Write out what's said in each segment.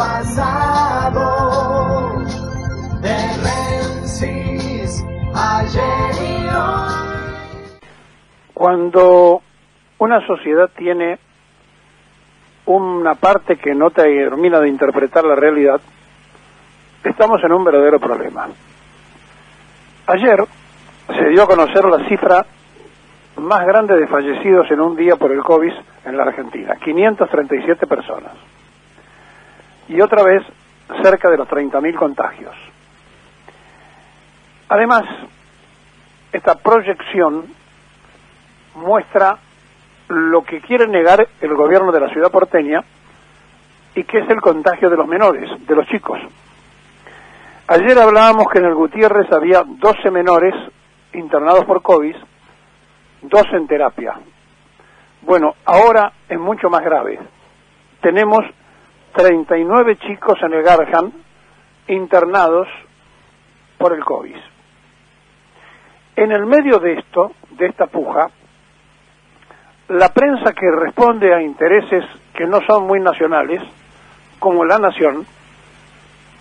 pasado, de Rensis, ayer y hoy. Cuando una sociedad tiene una parte que no termina de interpretar la realidad, estamos en un verdadero problema. Ayer se dio a conocer la cifra más grande de fallecidos en un día por el COVID en la Argentina, 537 personas. Y otra vez, cerca de los 30.000 contagios. Además, esta proyección muestra lo que quiere negar el gobierno de la ciudad porteña, y que es el contagio de los menores, de los chicos. Ayer hablábamos que en el Gutiérrez había 12 menores internados por COVID, 2 en terapia. Bueno, ahora es mucho más grave. Tenemos 39 chicos en el Garrahan internados por el COVID. En el medio de esto, de esta puja, la prensa, que responde a intereses que no son muy nacionales, como La Nación,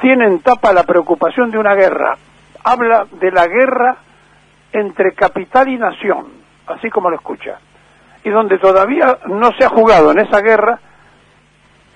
tiene en tapa la preocupación de una guerra. Habla de la guerra entre capital y nación, así como lo escucha, y donde todavía no se ha jugado en esa guerra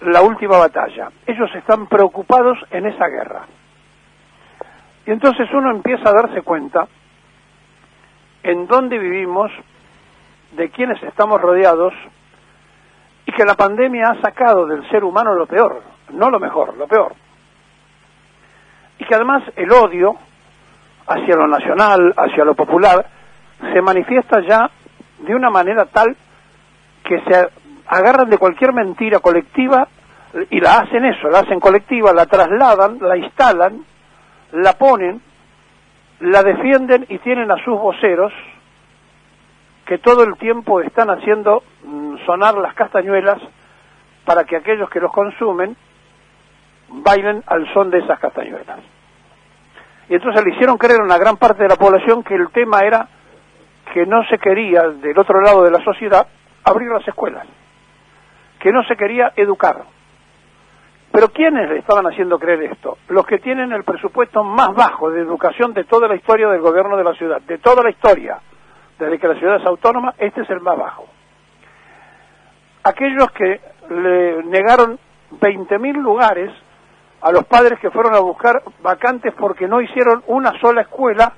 la última batalla. Ellos están preocupados en esa guerra. Y entonces uno empieza a darse cuenta en dónde vivimos, de quiénes estamos rodeados, y que la pandemia ha sacado del ser humano lo peor, no lo mejor, lo peor. Y que además el odio hacia lo nacional, hacia lo popular, se manifiesta ya de una manera tal que se agarran de cualquier mentira colectiva y la hacen eso, la hacen colectiva, la trasladan, la instalan, la ponen, la defienden y tienen a sus voceros que todo el tiempo están haciendo sonar las castañuelas para que aquellos que los consumen bailen al son de esas castañuelas. Y entonces le hicieron creer a una gran parte de la población que el tema era que no se quería, del otro lado de la sociedad, abrir las escuelas, que no se quería educar. Pero ¿quiénes le estaban haciendo creer esto? Los que tienen el presupuesto más bajo de educación de toda la historia del gobierno de la ciudad, de toda la historia. Desde que la ciudad es autónoma, este es el más bajo. Aquellos que le negaron 20.000 lugares a los padres que fueron a buscar vacantes porque no hicieron una sola escuela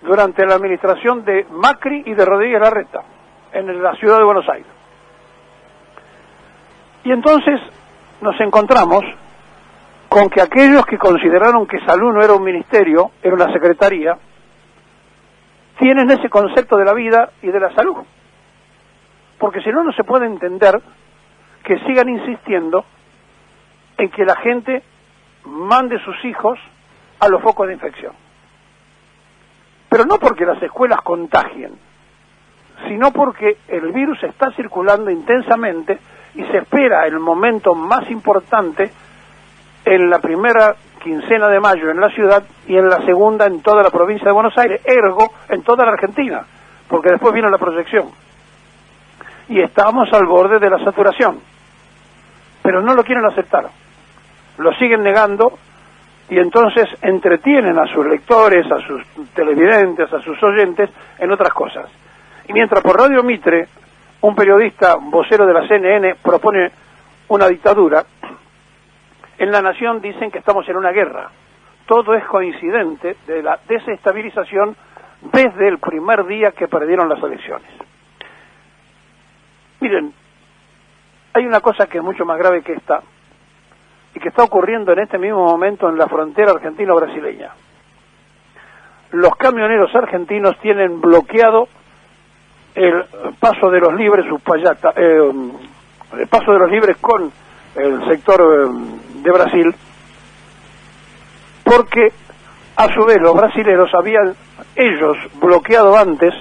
durante la administración de Macri y de Rodríguez Larreta en la ciudad de Buenos Aires. Y entonces nos encontramos con que aquellos que consideraron que salud no era un ministerio, era una secretaría, tienen ese concepto de la vida y de la salud. Porque si no, no se puede entender que sigan insistiendo en que la gente mande sus hijos a los focos de infección. Pero no porque las escuelas contagien, sino porque el virus está circulando intensamente y se espera el momento más importante en la primera quincena de mayo en la ciudad y en la segunda en toda la provincia de Buenos Aires, ergo en toda la Argentina, porque después viene la proyección. Y estamos al borde de la saturación, pero no lo quieren aceptar, lo siguen negando, y entonces entretienen a sus lectores, a sus televidentes, a sus oyentes en otras cosas. Y mientras por Radio Mitre, un periodista vocero de la CNN propone una dictadura, en La Nación dicen que estamos en una guerra. Todo es coincidente de la desestabilización desde el primer día que perdieron las elecciones. Miren, hay una cosa que es mucho más grave que esta, y que está ocurriendo en este mismo momento en la frontera argentino-brasileña. Los camioneros argentinos tienen bloqueado el paso de los libres, el paso de los libres con el sector de Brasil, porque a su vez los brasileros habían ellos bloqueado antes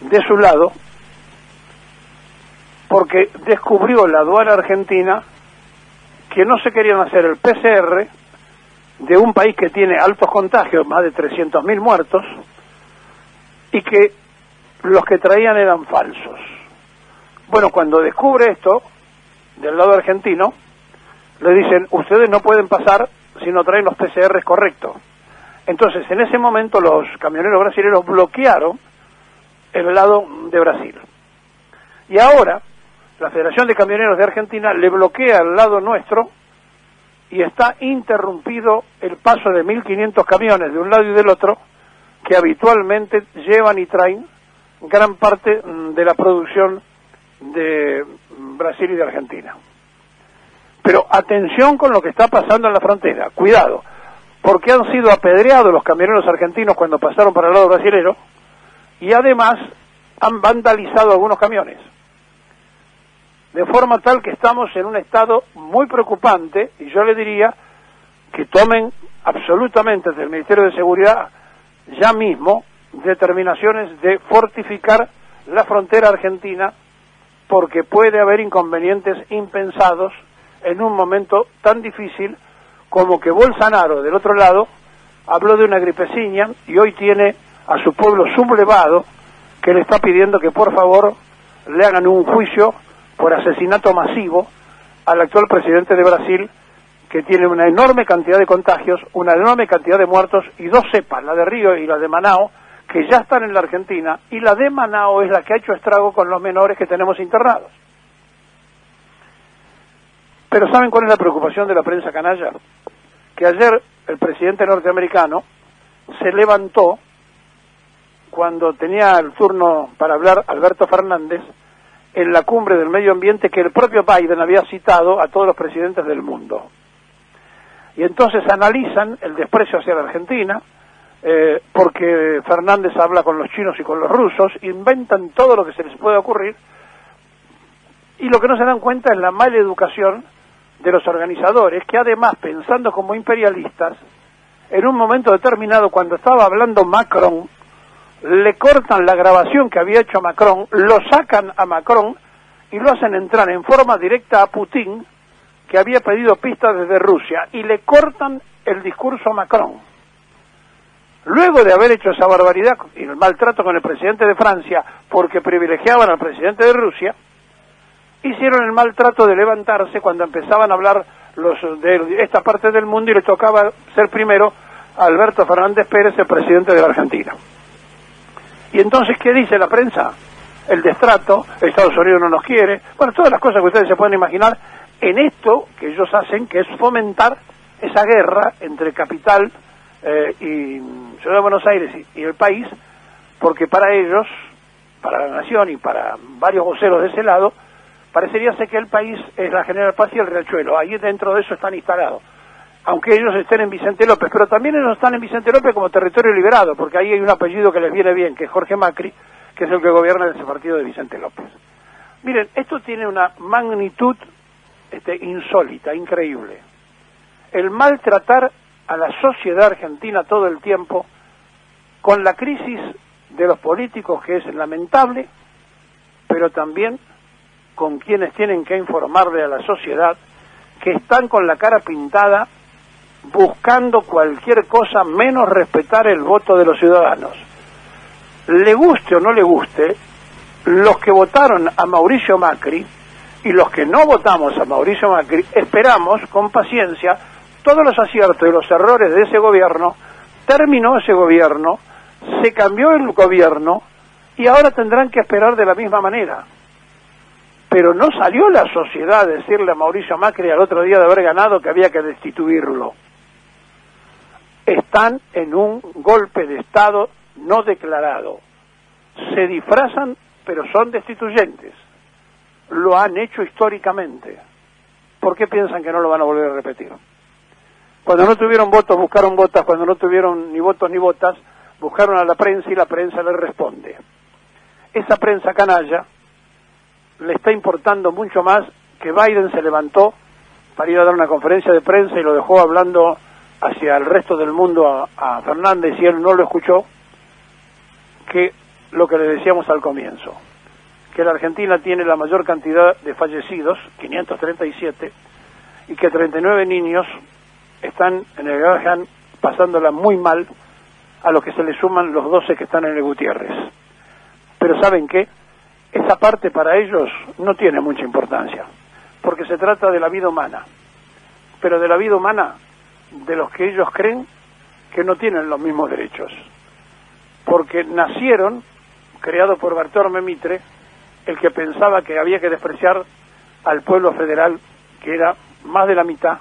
de su lado, porque descubrió la aduana argentina que no se querían hacer el PCR de un país que tiene altos contagios, más de 300.000 muertos, y que los que traían eran falsos. Bueno, cuando descubre esto, del lado argentino, le dicen, ustedes no pueden pasar si no traen los PCR correctos. Entonces, en ese momento los camioneros brasileños bloquearon el lado de Brasil. Y ahora, la Federación de Camioneros de Argentina le bloquea el lado nuestro y está interrumpido el paso de 1.500 camiones de un lado y del otro que habitualmente llevan y traen gran parte de la producción de Brasil y de Argentina. Pero atención con lo que está pasando en la frontera, cuidado, porque han sido apedreados los camioneros argentinos cuando pasaron para el lado brasilero y además han vandalizado algunos camiones. De forma tal que estamos en un estado muy preocupante y yo le diría que tomen absolutamente desde el Ministerio de Seguridad ya mismo determinaciones de fortificar la frontera argentina porque puede haber inconvenientes impensados en un momento tan difícil como que Bolsonaro del otro lado habló de una gripeciña y hoy tiene a su pueblo sublevado que le está pidiendo que por favor le hagan un juicio por asesinato masivo al actual presidente de Brasil, que tiene una enorme cantidad de contagios, una enorme cantidad de muertos y dos cepas, la de Río y la de Manaos, que ya están en la Argentina, y la de Manaos es la que ha hecho estrago con los menores que tenemos internados. Pero ¿saben cuál es la preocupación de la prensa canalla? Que ayer el presidente norteamericano se levantó cuando tenía el turno para hablar Alberto Fernández en la cumbre del medio ambiente que el propio Biden había citado a todos los presidentes del mundo. Y entonces analizan el desprecio hacia la Argentina, porque Fernández habla con los chinos y con los rusos, inventan todo lo que se les puede ocurrir, y lo que no se dan cuenta es la mala educación de los organizadores, que además, pensando como imperialistas, en un momento determinado, cuando estaba hablando Macron, le cortan la grabación que había hecho Macron, lo sacan a Macron y lo hacen entrar en forma directa a Putin, que había pedido pistas desde Rusia, y le cortan el discurso a Macron. Luego de haber hecho esa barbaridad y el maltrato con el presidente de Francia, porque privilegiaban al presidente de Rusia, hicieron el maltrato de levantarse cuando empezaban a hablar los de esta parte del mundo y le tocaba ser primero a Alberto Fernández Pérez, el presidente de la Argentina. Y entonces, ¿qué dice la prensa? El destrato, Estados Unidos no nos quiere, bueno, todas las cosas que ustedes se pueden imaginar en esto que ellos hacen, que es fomentar esa guerra entre capital y Ciudad de Buenos Aires y el país, porque para ellos, para la nación y para varios voceros de ese lado, parecería ser que el país es la General Paz y el Riachuelo, ahí dentro de eso están instalados. Aunque ellos estén en Vicente López, pero también ellos están en Vicente López como territorio liberado, porque ahí hay un apellido que les viene bien, que es Jorge Macri, que es el que gobierna ese partido de Vicente López. Miren, esto tiene una magnitud insólita, increíble. El maltratar a la sociedad argentina todo el tiempo, con la crisis de los políticos que es lamentable, pero también con quienes tienen que informarle a la sociedad que están con la cara pintada buscando cualquier cosa menos respetar el voto de los ciudadanos. Le guste o no le guste, los que votaron a Mauricio Macri y los que no votamos a Mauricio Macri, esperamos con paciencia todos los aciertos y los errores de ese gobierno. Terminó ese gobierno, se cambió el gobierno y ahora tendrán que esperar de la misma manera. Pero no salió la sociedad a decirle a Mauricio Macri al otro día de haber ganado que había que destituirlo. Están en un golpe de Estado no declarado. Se disfrazan, pero son destituyentes. Lo han hecho históricamente. ¿Por qué piensan que no lo van a volver a repetir? Cuando no tuvieron votos, buscaron botas. Cuando no tuvieron ni votos ni botas, buscaron a la prensa y la prensa les responde. Esa prensa canalla le está importando mucho más que Biden se levantó para ir a dar una conferencia de prensa y lo dejó hablando hacia el resto del mundo a Fernández y él no lo escuchó, que lo que le decíamos al comienzo, que la Argentina tiene la mayor cantidad de fallecidos, 537, y que 39 niños están en el Garrahan pasándola muy mal, a los que se le suman los 12 que están en el Gutiérrez. Pero ¿saben qué? Esa parte para ellos no tiene mucha importancia, porque se trata de la vida humana. pero de la vida humana de los que ellos creen que no tienen los mismos derechos, porque nacieron creados por Bartolomé Mitre, el que pensaba que había que despreciar al pueblo federal, que era más de la mitad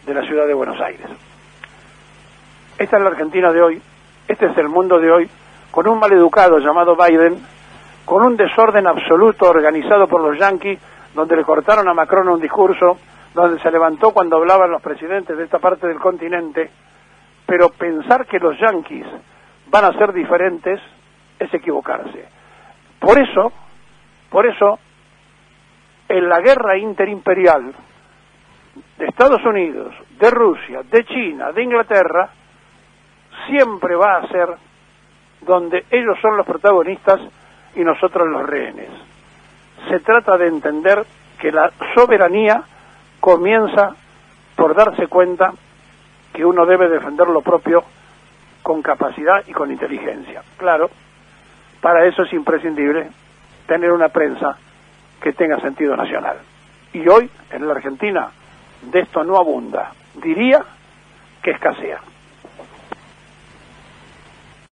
de la ciudad de Buenos Aires. Esta es la Argentina de hoy, este es el mundo de hoy, con un maleducado llamado Biden, con un desorden absoluto organizado por los yanquis, donde le cortaron a Macron un discurso, donde se levantó cuando hablaban los presidentes de esta parte del continente, pero pensar que los yanquis van a ser diferentes es equivocarse. Por eso, en la guerra interimperial de Estados Unidos, de Rusia, de China, de Inglaterra, siempre va a ser donde ellos son los protagonistas y nosotros los rehenes. Se trata de entender que la soberanía comienza por darse cuenta que uno debe defender lo propio con capacidad y con inteligencia. Claro, para eso es imprescindible tener una prensa que tenga sentido nacional. Y hoy, en la Argentina, de esto no abunda. Diría que escasea.